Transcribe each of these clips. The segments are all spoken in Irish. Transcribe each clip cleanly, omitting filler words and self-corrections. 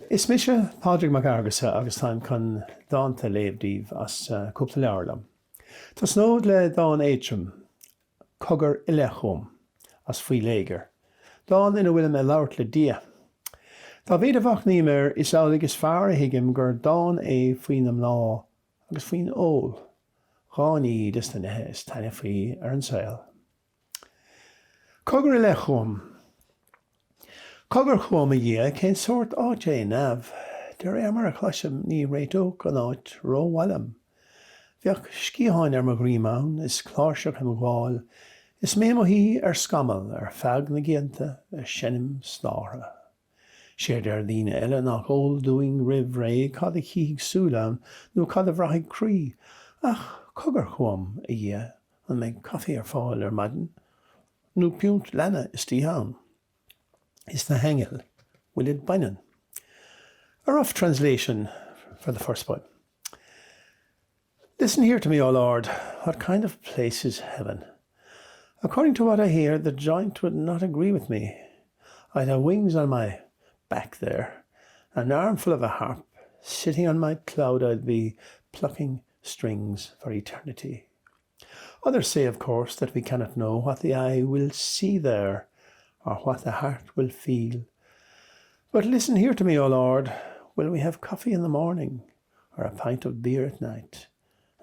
Is mise Pádraig Mac Fhearghusa agus táim chun dáanta léamhdíobh as cúpla leabharlam. Tá snód le dán éitrim, cogur I le chum, as Faoi Léigear. Dán ina bhfuil me labhart le dia. Tá bhéad a bhach nímar is saolaíodh is fearr a hiigim gur dán é faoin am lá agus faoin óil. Gánaí is na nethe is taine faoi ar an saoil. Cogur I le chum. Cogur chum a dhé cén sort áit é nabh. De ré mar a chluisim ní réitóg an áit róhhailm. Bheadh scíáin ar mo gríomán is chláirseach an gháil, is mé mo hí ar scamal ar feadh na géanta a sinim snára. Séir ar dhíine eile nach ól dúing ribh ré cad a chiigh súlán nó cad a bhraigh crí, ach cogur chum a dhé an méid caifé ar fáil ar maidin, nó piúnt lena is tíán. Is the hengel, will it binnen? A rough translation for the first poem. Listen here to me, O Lord, what kind of place is heaven? According to what I hear, the joint would not agree with me. I'd have wings on my back there, an armful of a harp. Sitting on my cloud I'd be plucking strings for eternity. Others say, of course, that we cannot know what the eye will see there, or what the heart will feel. But listen here to me, O Lord, will we have coffee in the morning, or a pint of beer at night?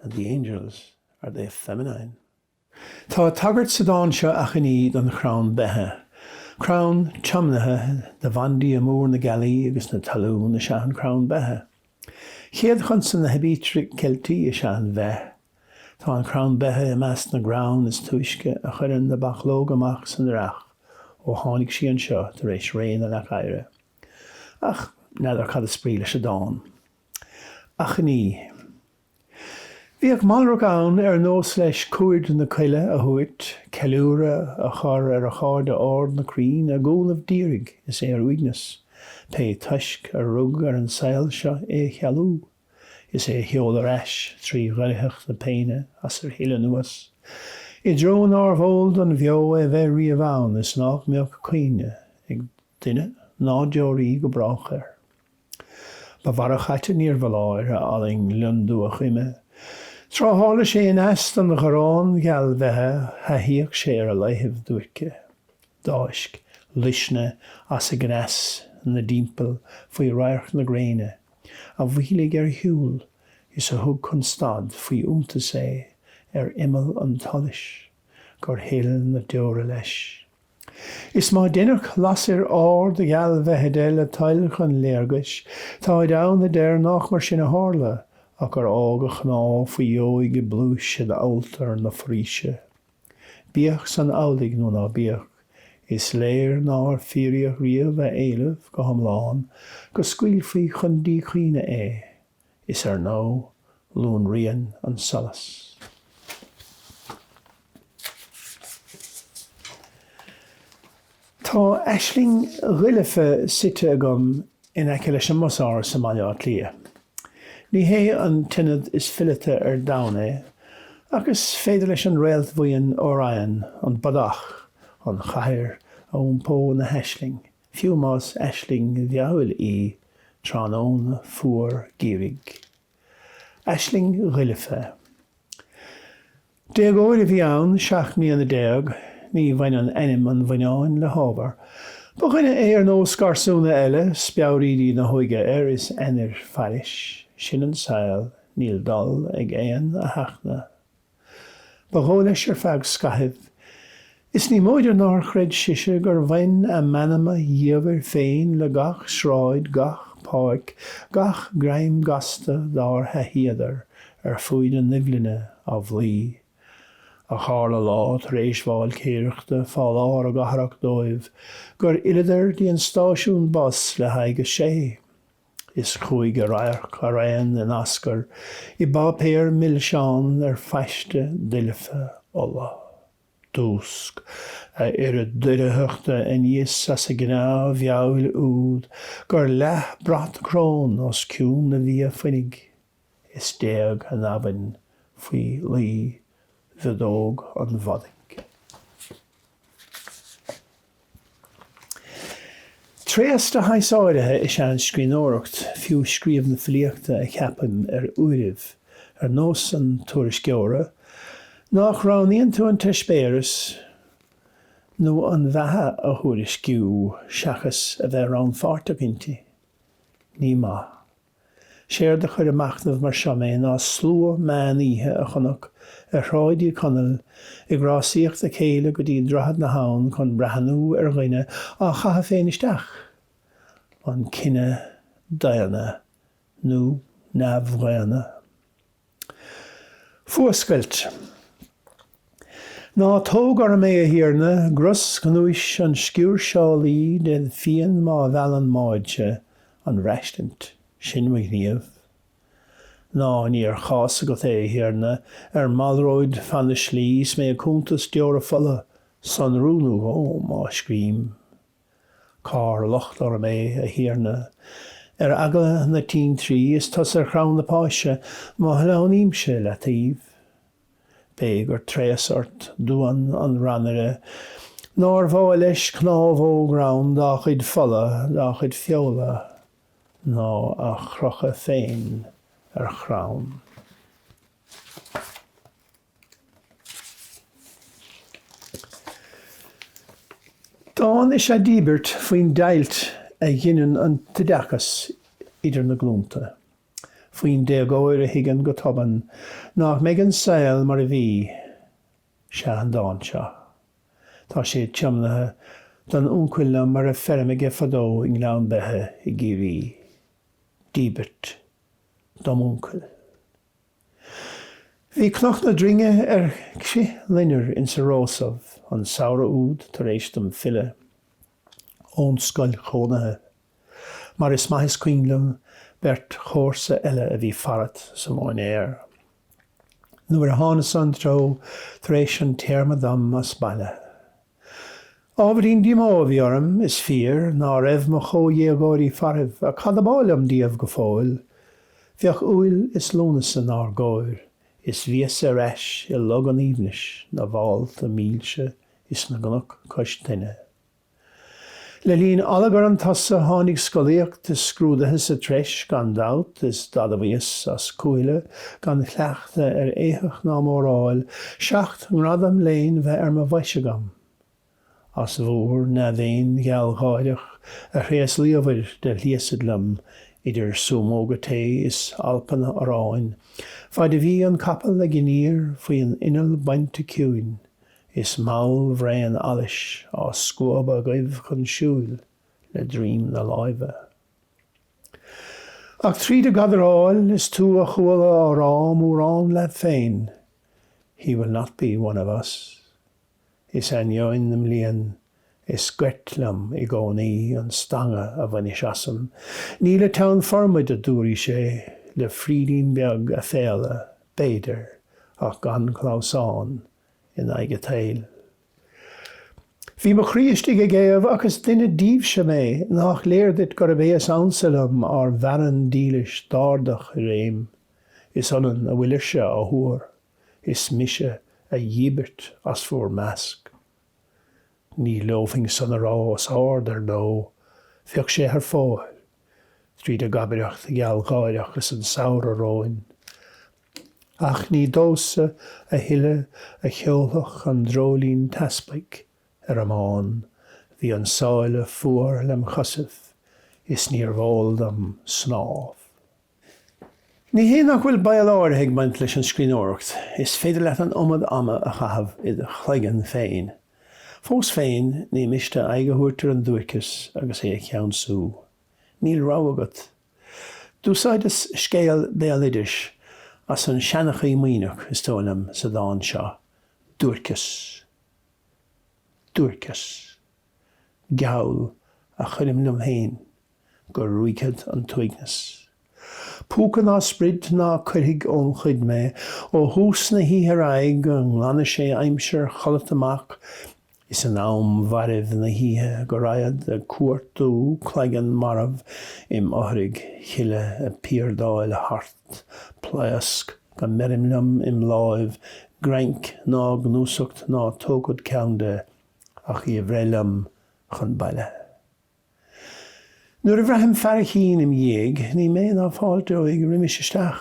And the angels, are they feminine? Tá tagart sa dáin seo a chníd an chrán bethe. Chrán tiomnathe, de bhandí a mór na Gailí agus na talún na sean chrán bethe. Chéad chun san na hebítric Celtí a sean bheith. Tá an chrán bethe I meas na grán is tuisce a chuireann na bachlóg amach san rach. Ó tháinig sí an seo tar éis réine le caire. Ach, neidir cad a sprí leis a dáin. Ach ní. Bhí ag malrach ann ar nós leis cuaird na coile a thuairt, ceiliúra a chur ar a cháir de ard na crín a gcólamh dírig is ar uignas. Pe tuisc a rug ar an saoil seo é chealú. Is é heol ar eis trí ghairithe na péine as ar héile nuas. I drone armhóld an bheo a bheith riamhán is nach meoch cuine ag duine ná deoraí go brach ar. Ba bhar a chaite níor bhaláir a aling lundú a chuime. Trá hála sé in est an gharán geall bheitthe ha híoch sé ar a leithimh dúirce. Dáisc, lisne as a gnes na dimpel faoi rairch na gréine. A bhílig ar hiúl is a thug chun stad faoi sé ar imel an talis, gur héileann na deora leis. Is má déanach lasir ár de geall bheithidé le tail chun léargais, tá dán na déir nach mar sin a hála, ach ar ága chná faoi óige blúise de altar na fríse. Bíoch san álaigh nó ná bíoch, is léir ná ar fíriach riamh a éileh go hamláin, go scuil faoi chundí chuoine é, is ar ná lún rian an solas. Tá eisling ghiliffe site agam in aice leis an mosár sa Baile Átha Cliath. Ní hé an tinad is fillite ar dána, agus féidir leis an réalt bhuiin óráin an badach, an chair a úmpó na heisling. Fiú más eisling bheabhail í trán ón fuair gírig. Eisling ghiliffe. Déag óir a bhí ann seach ní an déag, ní bhain an enim an bhaineáin le hábhar. Ba chuine é ar nó scarsúna eile, speabhrídí na huige is enir feilis, sin an saoil, níl dal ag éan a heachna. Ba chó leis ar feadh scaithimh, is ní móidir ná chreid siise gur bhain a manama dhéobhar féin le gach sráid, gach páic, gach graim gasta dár heíadar ar fuaid an nibhline a bhlí. A chála lá rééis bháil céireachta fáil ár a gahraach dóibh, gur ileidir dí an stáisiún bus le haige sé. Is chuig a rairch a raon in ascar, I ba péir mil seán ar feiste duilithe ola. Dúsc a irid duireachta in dhíos as a gná bheabhail úd, gur leth brat crón os ciún na bhí a finnig. Is déag an abhainn faoi lí Vidóg an bhadig. Tréas de haáirithe is an scríbhneoireacht fiú scríomh na Filíochta a cheapan uiribh nós an tuairis geora, nach ránaíonn tú an teispéiris nó an bheatha a thuairis giú seachas a bheith rán fáirteach inti. Ní maith. Séir de chuir amachnamh mar seo mé ná slua meán ihe a chonach a shráidí conal I grásaíocht a chéile go dtí drochad na hán chun breathanú rinne á chatha féin isteach. An cinenne daanna nó nabhghana. Fuascailt. Ná tógar mé a hiarna, grus ganúis an sciúr seolaí de fian má bheallan máidse an reistant sin mhuinteoir. Ná níor chása go é hiarna mallróid fan na slís mé a cúntas deora fola san rúnú ó má scríim. Cá lochtar mé a hiarna agla na tín trí is tos chrán na páise má heán ímse le taobh. Bé gur tréasart dúan an ranire, nár bhá leis cnámh ógrán dá chuid fola, dá chuid fiola, ná a chrocha féin chrán. Dáin is a díbert faoin dailt a dhéanann an tadachas idir na glúnta. Faoin déagóir a higann go toban, nach méid an saoil mar a bhí se an dáin seo. Tá sé tiomnathe don úncuile mar a fermige fadó in glán bethe I gcírí. Díbert dom úncuil. Bhí cnoch na dringe csi linner in sa rósamh an saora úd tar éis dom fille ón scoil chónathe. Mar is maithis cuinglam bert chórsa eile a bhí farat sa máin éir. Nuair a hánas an tro tar éis an téarmadam as baile. Ábhaín díomá bhí orm is fíor ná raibh mo chó dhéagóirí faribh a cadabálam díobh go fáil. Bheadh uail is lúnas an árgóir, is víos a reis I log an íbnis na bháil a mílse is na gnach coistine. Le líon alagar an tasa tháinig scoilíocht is scrúdathe sa treis gan dát is dad a bhíos as cúile gan chleachta éithech ná móráil seacht ngradam léin bheith ma bhaisegam. As bhór na bhéin gCáiligh a chréas líomhair de líosadlam idir súmóga té is alpanna aráin. Faid a bhí an capal le gníir faoi an inal bainte ciúin. Is máll bhréan allis á scóba gaibh chun siúil le dream na láimhe. Ach tríd a gadaráil is tú a chuala á rám ó rán le féin. He will not be one of us. Is anioin nam líon, is gwertlam I gcónaí an stanga a bhanis asam. Ní le tán formid a dúirí sé, le frídín beag a féile, béidir, ach gan chlásán in aige tail. Bhí mo chríostig a géamh agus duine díobhse mé nach léirdit gur a bhéas ansalam ar bhean dílis dárdach réim. Is anan a bhuiilise a thuair, is mise a dhíbert as fuór measc. Ní loafing san a rá as áardar nó, bheadh sé ar fáil, tríd a gabriacht gCáiligh agus an saoir a róin. Ach ní dósa a hiile a cheolach an drólín taspaic amán, hí an sáile fuair lem chosibh, is níor bháil am snáb. Ní hé nach bhfuil bail áirithe baint leis an scríbhneoireacht, is féidir leat an omad ama a chahabh iad chléigean féin. Fós féin ní miste aige thuirtar an dúchas agus é ceann sú. Níl rá agat. Dúsáid is scéal béal idirs, as an seanachí míneach is tónam sa dáin seo. Dúrchas. Dúrchas. Geall a chuirim lom héin, gur ruigad an tuignas. Púcan á sprid ná chuirigh ón chuid mé, ó hús na híthe aig an glanne sé aimseir cholat amach, is an am bharibh na híthe go raiad a cuairtú chléigean marabh im áthraigh chiile a píordáil a hart, pléasc gan merimlam im láimh, grainc ná gnúsacht ná tógad ceannde ach I bhrélam chun baile. Nuair a bhreathim fearachín im dhéag, ní mé ná fáilte ag riimiisisteach,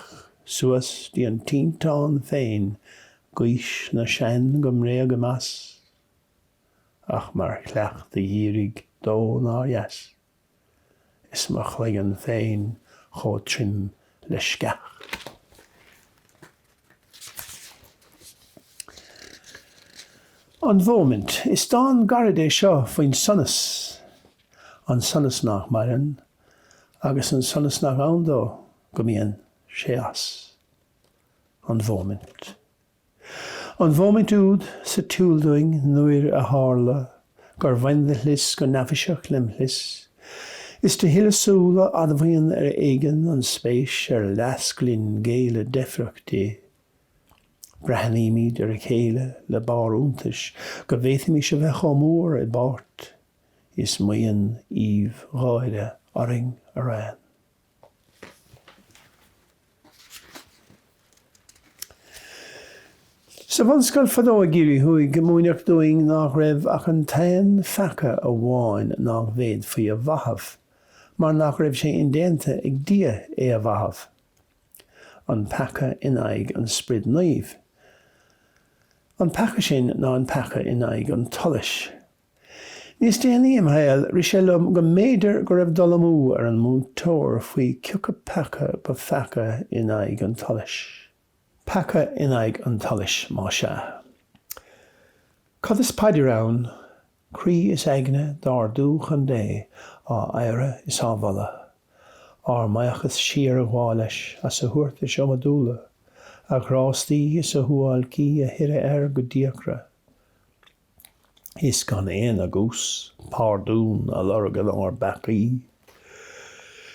suas dí an tíntáin féin, gais na sean go mré go mas. Ach mar chleach de dhírig dó ná dheas. Is mar chléigean féin chó trim le sceach. An bhómint is dá an Gharda seo faoin sonas. An sonas nach marin, agus an sonas nach andó go mbíonn sé as. An bhómint. An bhómint úd sa túldoing nuair a hála, gur bhain de hlis go nafiseach lim hlis. Is de hele súla admhaíonn ar éigean an spéis ar lasglinn géile defrachtaí. Brehanníimiid ar a chéile le barúntais, go bhéithimí se bheith chomór I bárt. Is muon íomh gáide oring a rán. Sa bunscoile fadóigírí chuig go múineach doing nach raibh ach an tain fecha a bháin nach bhéad faoi a bhathab, mar nach raibh sé indéanta ag dia é a bhathab. An pecha inaig an sprid naomh. An pecha sin ná an pecha inaig an tulis. Níos déanaí mBéal rí sé lom go méidir go raibh dul amú ar an mhúinteoir faoi ciocca pecha ba fecha inaig an tulis. Pecha inaig an tulis má se. Cad is paidir ann, crí is eigne dar dúch an dé, á éire is ábhala. Ar maiachas siar a gháilis as a thuairt is am a dúla, a grástaí is a thuáilcí a hire go diacra. Is gan éan agus, pardún a lorgan ar bacaí.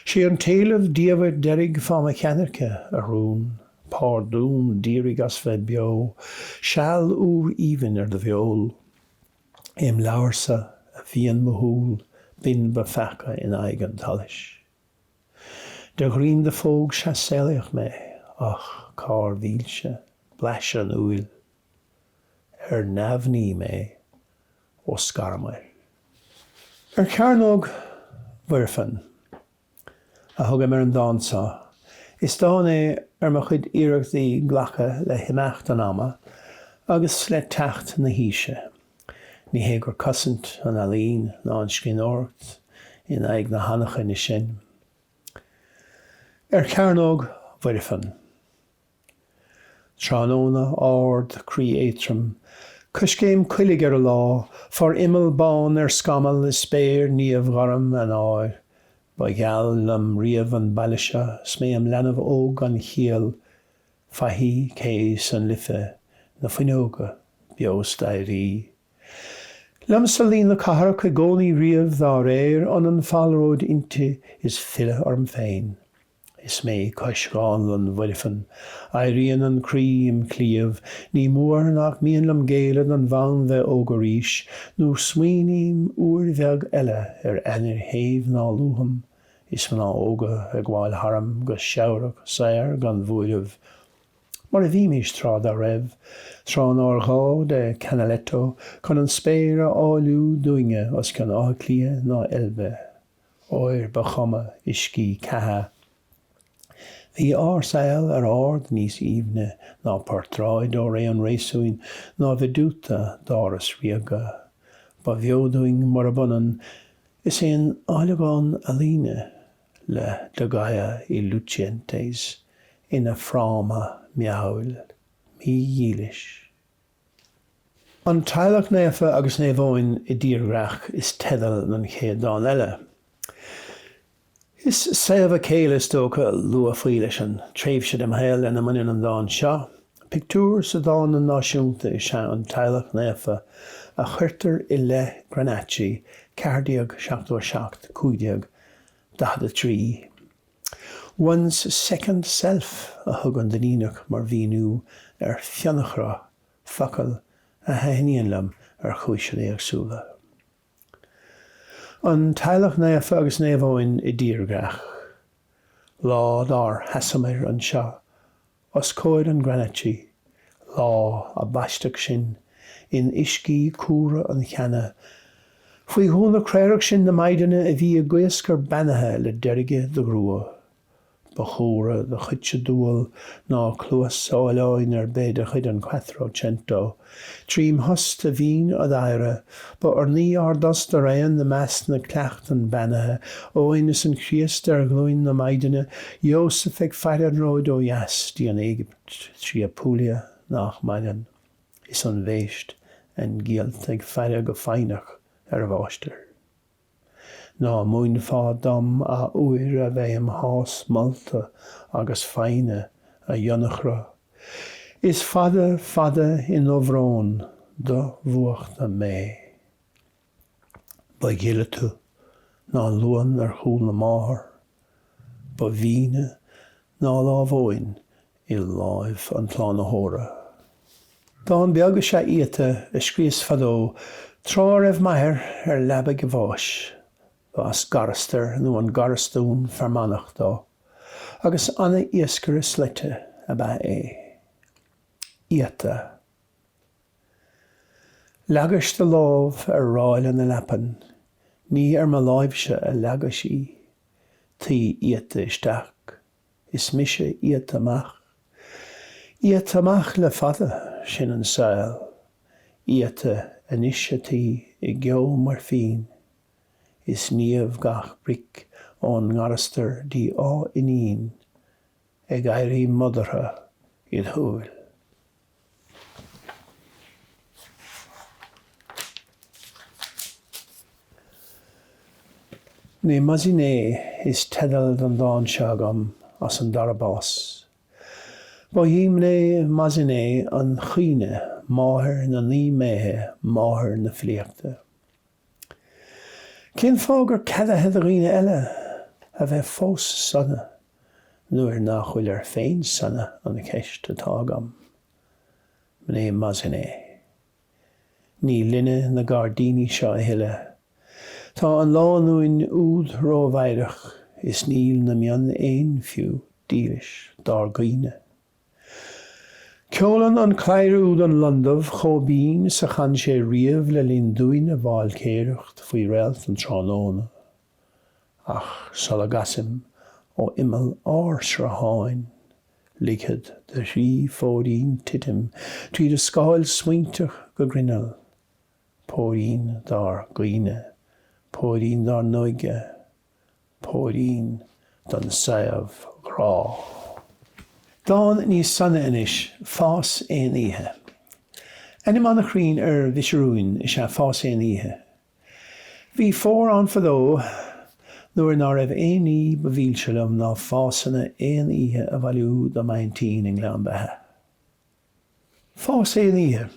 Sé an talamh díomh derig fáma cheanarcha a rún, pardún dírig as bheith beo, seall úr even ar de bheol. Éim leabharsa a bhíon mhúil, bin ba fecha in aig an talis. De ghrian de fóg se saolaíodh mé, ach cá bhílse, bleis an úil. Ar nabhnaí mé, ó scarmair. Ar cearnóg bhuirfan, a thugam ar an dánsá, is dán é ar mo chud iarachtaí ghlacha le himeacht an ama, agus le techt na híise. Ní hé gur cosint an alín ná an scríóirt in aig na hanacha ni sin. Ar cearnóg bhuirfan. Tránóna ard crí éitrim, Cuscéim Cháiligh ar a lá, for imil bán ar scamal is spéir níomh gharm an áir. Ba geall lam riamh an bailise, sméam lenamh óg an chial, fahí céis an lithe, na fhuinóga, bios dairí. Lam sa lín le cathair chu gcónaí riamh dá réir an fallróid inte is fille orm féin. Is mé coisgáin an bhuirfan, éiríonn an crí im clíomh, ní mór nach míon lam nGaeilge an bhain bheith ógaríis, nó smaoiníim úr bheag eile ar enir héamh ná luham, is ná óga a gháil haram go seabhrach sair gan bhuirimh. Mar a bhí mis trád a raibh, trán ár gá de Canaletto, chun an spéir a áiliú duine os gan áclia ná elbe. Oir ba chuma iscí catha. Bhí ársail ar ard níos íomne ná portráid ó ré an réasúin ná bheadúta dáras riaga. Ba bheodúing mar a bunan is éon áileáin a líne le de gaia I lucientes ina fráma mBéal mí dhílis. An teaghlach néfa agus nébhóin I ddíreach is tedal an chéadán eile. Is saibh a céile tócha lua faoi leis an tréimhse mBéal ina muine an dáin seo. Pictúr sa dáin na náisiúnta is se an teaghlach néfa a chuirtar I le Granacci, Cardiag 77 Cúideag 43. One's second self a thugan den ínach mar bhíú ar fionachra, focail a haíonn lam ar chúise éagsúla. An teaghlach néfa agus nébhóin I ddíreach. Lá dar hasamir an seo, os cóid an Granacci, lá a baisteach sin, in iscí cúra an cheana, Faoi húna créireach sin na maidiine a bhí a gcuascar banathe le deirige do grua. Ba chóra de chute dúil ná clúas saolaíodh ar bed a chud an 400. Trím hosta bhín a daire, ba ar ní ardas de raon na meas na cleachtan banathe, óin is an chríost ar glúin na maidiine, Joseph ag feirean róid ó jas di an Égypt, trí a púlia nach maidan. Is an bhéist an ggéalt ag feire go féinach ar bháistear. Ná múin fá dom a uair a bheith am hás malta agus féine a dionachra. Is fada in óbhrón do bhuachta mé. Ba ghiile tú ná luan ar chúl na máthair, ba bhíne ná lámhóin I láimh an plán na hóra. Dá an beag sé Ítha a scríos fadó, trá raibh maithir ar lebbe go bháis. Bás garastar nó an garastún fermanach dó, agus anna iascar is slite a ba é. Ítha. Leagas de lámh ar ráil na lepan, ní ar má láimhse a leagas í. Tí Ítha isteach, is mise Ítha amach. Ítha amach le fada sin an saoil. Ítha an isití I gceó mar fin. Is níomh gach bric ón ngarastar dí á inín, ag éirí modartha iad thuail. Ní maisiné is tedal don dáin seagam as an Dara Bás. Ba dhíimné maisiné an chuine máthair na ní méthe máthair na Filíochta. Cén fágur cedathe a rinne eile a bheith fós sanna, nuair nach bhfuil ar féin sanna an ceist atá agam. Mné maisiné. Ní linne na gardíní seo hiile. Tá an láúin úd rómhaidech is níl na mian éon fiú díris dar gaoine. Ceolann an cléirúd an Londamh chóbín sa chan sé riamh le líon dúin a bháil céireacht faoi réalt an tránóna. Ach solagasim ó imel ársraháin, líchad de rí fórín titim, trí de scáil smuinteach go grinnel. Pórín dar gaoine, pórín dar nóige, pórín don saibh grá. Dán níos sanna inis fás éon ihe. Enim an chrín ar bhisirúin is sé fás éon ihe. Bhí fór an fadó, nuair ná raibh éon í bhílselam ná fásanna éon ihe a bhailiú do maintín in glean bethe. Fás éon ihe.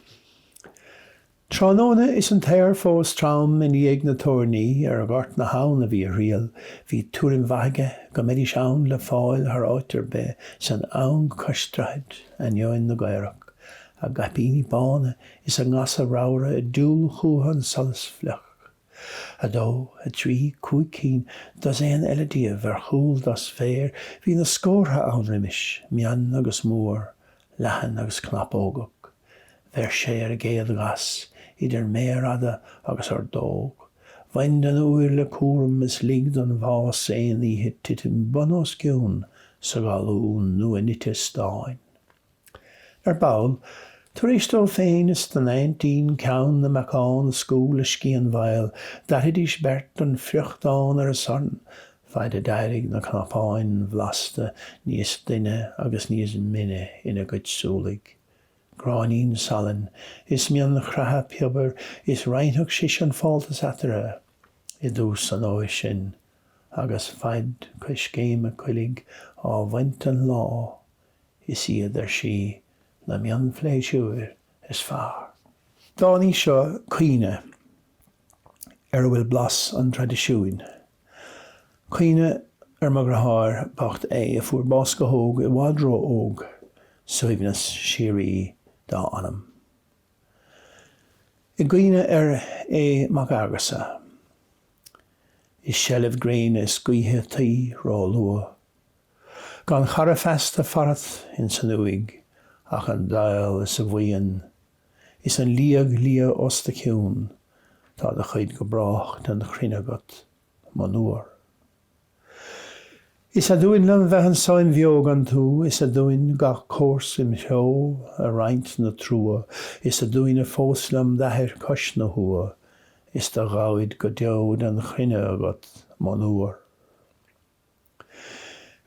Tránóna is an tair fós trám in dhéag na tornaí ar a gart na haun a bhí a rial, hí túrin bhaige go méidir seán le fáil ar áitir be san ann costraid a neoin na gaireach, a gapíní bána is a ngasa rára a dúl chúhan solas flech. A dó a trí cúicín dos éon eiledíomh ar chúl dos féir hí na scórtha an rimis, mian agus mór, lehan agus knapógach. Ver sé ar a géad gas, idir méarada agus ar dóg. Bhain den uair le cúram is líg don bhás éon ihe titim bunos giún sa galún nu a nite stáin. Ar bail, tar éis dó féin is den 19 ceann na Macán scúl a scían bhail, dathidís bert an friochtán ar a son, faid a dairig na knapáin vlasta níos duine agus níos mine ina gcuid súlaigh. Gránín salan, is mian na chrátha peabair, is reinthach sis an fáltas athair, I dús an óis sin, agus faid chuis céim a Cháiligh á bhaint an lá, is iad ar si na mian fléisiúir is fearr. Dání seo cuine ar bhfuil blas an tradiisiúin. Cuine ar mo grathair bacht é a fuair bás go thóg I bhádró óg, suimhnas sirí dá anam. I gcuine ar é MacFhearghusa. Is sellibh gréin is cuithe tí rá lua. Gan chara festa farat in san uig, ach an dail is a bhuian. Is an líag lia os de ciún, tá de chuid go brach den chrinne agat manúir. Is a dúin len bheith an sáin bheog an tú, is a dúin gach córs im seo a raint na trúa, is a dúin a fóslam d'athair cos na hua, is de gáid go deod an chrinne agat manúir.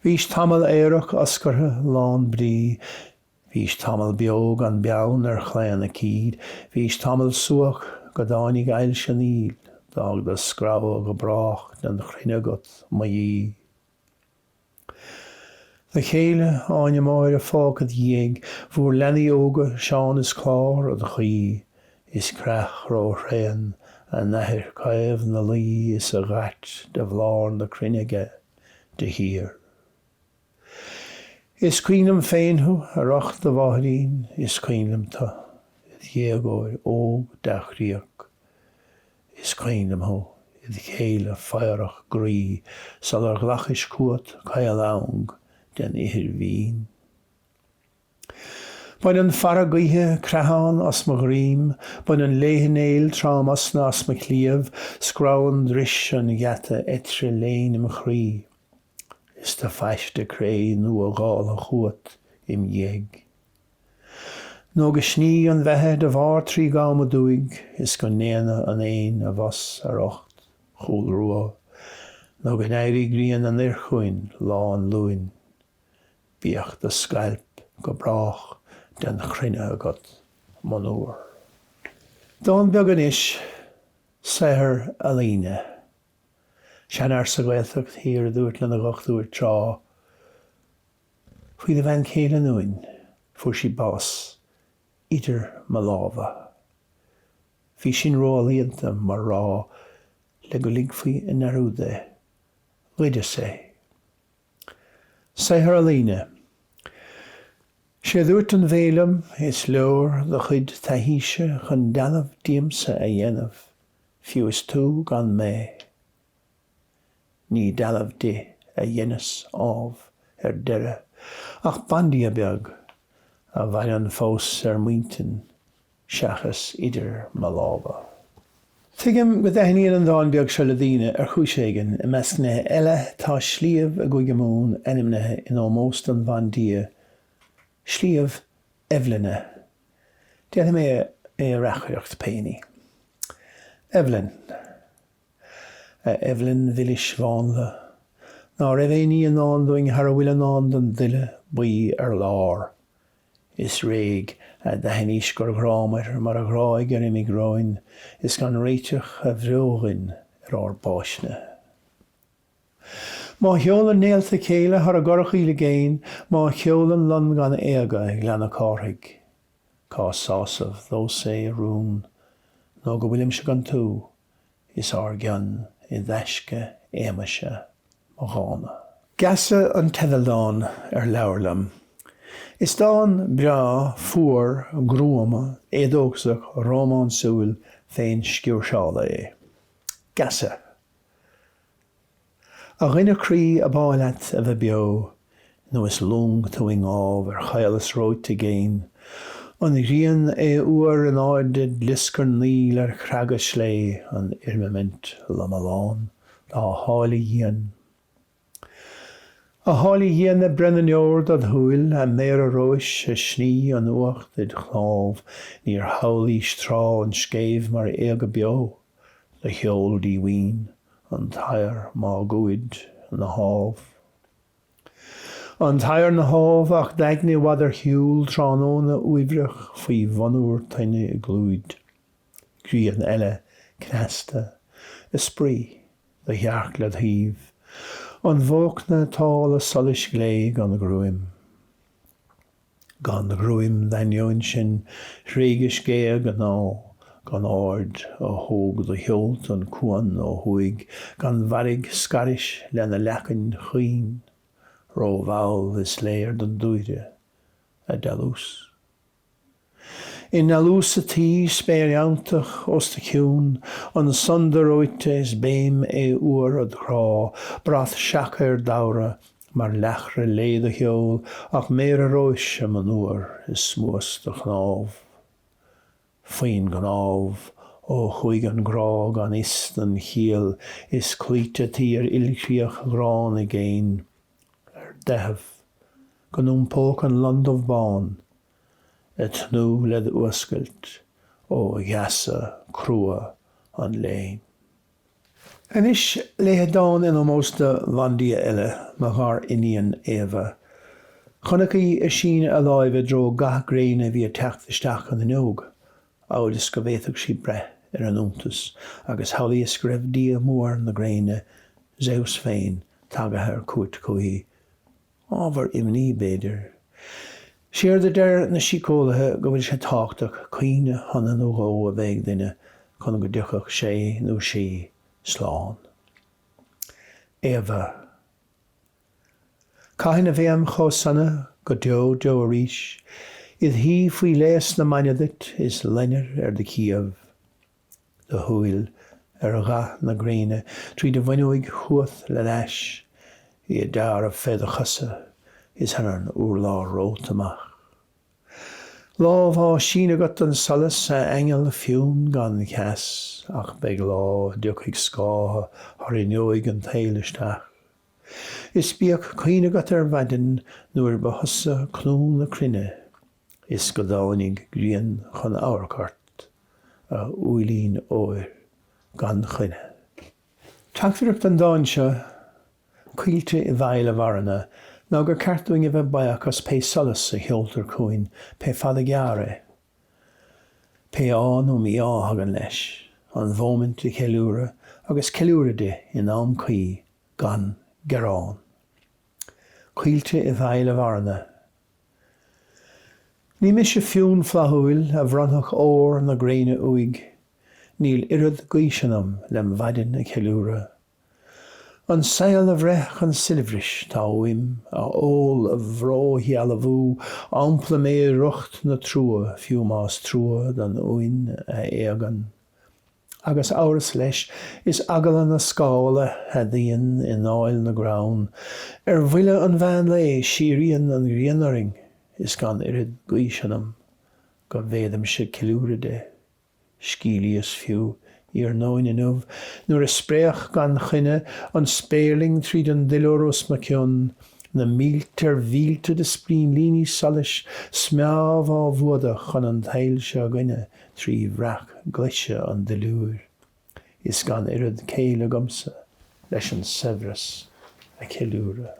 Bhís tamil éireach oscartha lán brí, bhís tamil beog an beann ar chléin a cíd, bhís tamil suach go dáinnig eil sin íl, dag de scrabble go brach den chrinne agat maí. De chéile áine máir a fágad dhéag, bhúr lenny óga seán is clár a chuí, is crach ró réan, a nethir caibh na lí is a gat de bhlár na crinneige de hir. Is cuinnam féinhu a rach de bháthrín, is cuinnam ta, dhéagóir óg dachríoch, is cuinnam ho, i chéile fearach grí, sal ar glachis cuat Cháiligh den ihir vín. Bain an Fhínín creahán as mo ghriam, bain an léhanéil trám asna as mo clíomh, scráin dris an gheata etre léin im chrí. Is de feiste cré nu a gáil a chuat im dhéag. No go sní an bheitthe de bhar trí gám a dúig, is go néana an éin a bhas ar ocht chúl rua. No go néirí gríon an irchuin lá an luin. Bíoch de scailp go brach den chrinne agat manúir. Dán beag an isis, saothar a líne. Sean ar sa Gaeltacht hir dúirt le na gach dúirt trá. Fhui de bhain céile nuin, fuair sí bás, idir má lábha. Bhí sin rálaíonta mar rá, le go ligh faoi in arúda, riide sé. Saothar a líne. Sé dúirt an bhélam is leor de chuid taithíse chun dalamh diamsa a dhéanamh, fiú is tú gan mé. Ní dalamh di a dhéanas ábh ar deire, ach bandí a beag, a bhain an fós ar muintin, seachas idir má lábha. Tuigim go dheithníon an dáin beag se le daoine ar chúiséigean i meascne eile tá slíomh a gcuige mún animnethe in ómóst an bhandí, slíomh Evelynne. Déanam é rachreacht péine. Evelyn. Evelyn Vilis Vanle. Ná raibh éí an án doing har a bhfuil an án don duile buí ar lár. Is réig a dheithníos gur grámar mar a gráig ar imig ráin, is gan réiteach a bhreógin ar báisne. Má cheolan néalta céile har a gorach íle géin, má cheolan lon gan éaga ag leanna Cháiligh. Cá sásamh dó sé rún, nó go bhfuilim se gan tú, is argan i dheisce éimeise má gána. Gasa an tevaldáin ar leabharlam. Is dáin bra fuair grúama éadógsach Rómán súil féin sciúrseála é. Gasa. A rinne crí a báileat a bheith beo, nó is lung tuing ábh ar chailas róid a géin, an rian é uair an áide liscar níl ar chragas lé an irmament lamalán, tá hálaí dhéan. A hálaí dhéan a brenn neord ad thuil a méar a rois a sní an uacht id chláb, níor hálaí strá an scéimh mar éag a beo, le cheol dí wín. An tair má gúid na hábh. An tair na hábh ach daigní wadar hiúl tránóna uibrach faoi bhanúr taine i glúid. Grí an eile cneasta, a sprí, de hearclad híomh, an bhócna tála solis gléig an grúim. Gan na grúim dainneoin sin shréigis géag an á, gan Ard a thóg do cheolt an cuan ó thuig, gan bharig scaris lena lechan chuoin, ró bhail is léir don dúide a dalús. In alús a tí spéiriantach os de ciún, an sundaróite is béim é uair ad chrá, brath seachar dára, mar lechre léad a cheol, ach méar a rois am an uair is smúas de chnábh. Faoin gan ábh ó chuig an grá gan ist an chial is clíte tír ilchríoch grán a géin dehaf gan póg an land of bán et nú led uascailt ó gheasa crua an léin. En is le dáin in ósta vandia eile mar ghar iníon éva. Chonachí a sin a láimhe dro gath gréine bhí a teachtasteach an na nóg. Áilis go bhéadach sí bre an úntas agus hallaí is raibh dia mór na gréine zeus féin tagathair cuat chuí. Ábhar imní béidir. Siar de deir na sicólathe go bhfuil sé táchtach cuoine hana nó gó a bheith duine chun go dúchach sé nó sí sláán. Éva. Caitheann a bhéam chó sanna go deo a ríis. Iad hí faoi léas na mainadit is lenar de Kiev. De húil a gha na gréine trí de bhainóigh chuath le leis. I Dara Bás is hanan úrlá rót amach. Lámh á sína got an solas a engel fiún gan cheas ach beag lá dúchaigh scátha thorineoigh an tailisteach. Is bíoch cuoine got bhaidin nuair ba thosa clún na crinne. Is go dáinnig grian chun áirchart a uilín óir gan chuine. Tagthireacht an dáin seo cuilte I Baile Mhárna ná gur ceartúing a bheith baiachas pe solas a cheoltar cuain pe fada gearra. Pe án ó mi áhagan leis, an bhómint I ceiliúra agus ceiliúride in am cuí gan gerán. Cuilte I Baile Mhárna. Ní mis a fiún flathúil a bhranach ór na gréine uig, níl irid gaisanam lem bhaidin a ceiliúra. An saol a bhrech an silbhris tá uim, a ól a bhró heal a bhú, ampla mé rucht na trua, fiú más trua dan uin a éagan. Agus áras leis is agalan na scála hadíon in áil na grán, bhuile an bhean le síríon an grianaring, is gan irid gaisanam, go bhéadam se ceiliúride, scílias fiú, Iar nóin inmh, nuair a spréach gan chuine an spéirling tríd an dilóros macion, na míltar vílte de sprín líní solis, smeáh á bhuada chun an tail se gine trí bhrach gleise an dilúr. Is gan irid céile gomsa leis an sevras a ceiliúra.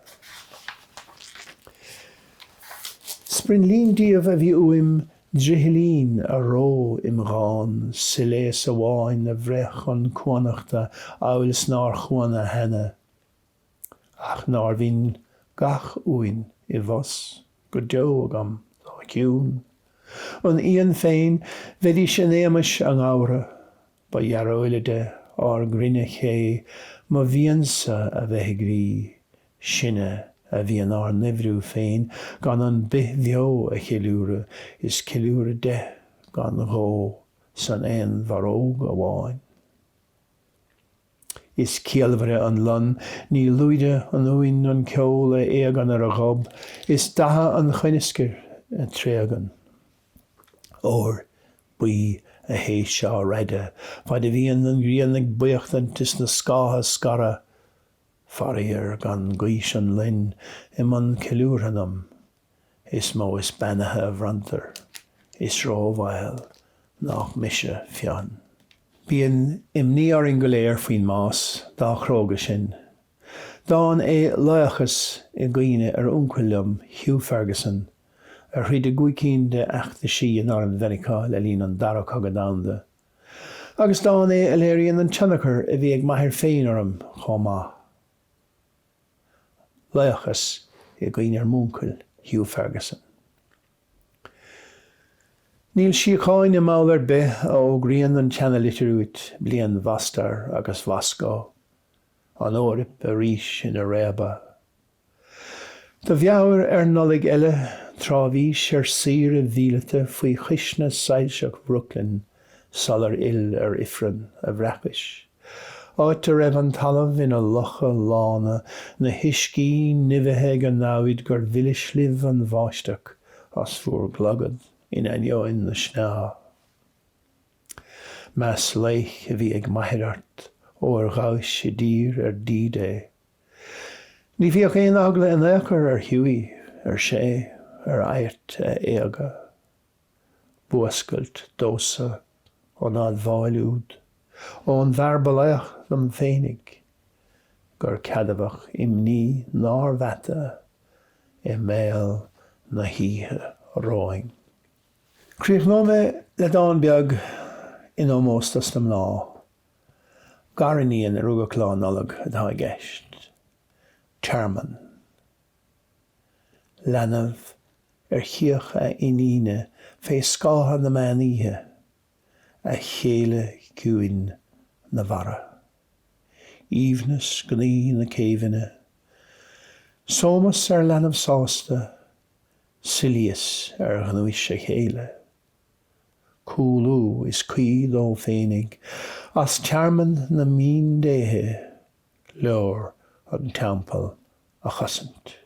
Sprin lín díobh a bhí uim Drihilín a ró imghán, siléas a bháin a bhrech an cuanachta áilis nár chuana henne. Ach nár bhín gach uin I bhos, go deo agam dá ciún. An íon féin bheidí sin éimeis an ára, ba dhearóilide ár grinne ché, má bhíonsa a bheith grí, sinne a bhí an ár nivrú féin, gan an bith bheo a cheiliúra, is ceiliúra de gan ró san éan bharóg a bháin. Is cialmhre an lun, ní luide an uin an ceol a éagan ar a ghob, is datha an chuiniscer a tréagan. Or buí a héis seo reide, faid a bhíon an griannig buochtan tis na scátha scara, Farir gan gaish an linn man ceiliúranam, is mó is benathe a bhrantar, is rómhail nach mise fian. Bíon imní ar go léir faoin más dá chróga sin. Dáin é leiachas I gcuine ar uncuilm Hugh Ferguson, ar chuid a gcuicín de Átha Fhínín an Mheiriceá le lín an Dara Chorcaí. Agus dáin é a léiríonn an teannachar a bhí ag maithir féin orm chomá. Leiachas I gcuine ar múncail Hugh Ferguson. Níl Síochána máll ar bith ó gríon an teannalitirúit blian Vastar agus Vasco, an órip a ríis in a réaba. Tá bheabhair ar nollaigh eile trábhís ar sir a bhílete faoi chisne sailseach Brooklyn, salar ar ifran a bhreachis. Áit a raibh an talamh ina locha lána na hiiscí nimhethe an náid gur bhilis liv an bháisteach as fuair glagad in aneoin na sná. Mas leich a bhí ag maithreart ó ar gáis i dír ar dídé. Ní bhíoh éon agla an éachar ar hiúí, ar sé, ar airt éaga. Buascailt dósa ón ad bháilúd, ón bharbaléach dom féinnig, gur cadabach imní nár bheta mBéal na híthe róing. Críochnóime le dán beag in ómóstas na mná. Garaníon ar uga clánólag atá i gceist. Charman. Leanamh ar chioch a iníne fé scátha na maníthe a chéile cúin na bhara. Íomhnas gní na céimhine. Sómas ar leanamh sásta, Lios ar ghnuais a chéile. Cúlú is cuid ó féinnig, as tearman na mín déthe, leor an teampall a chosint.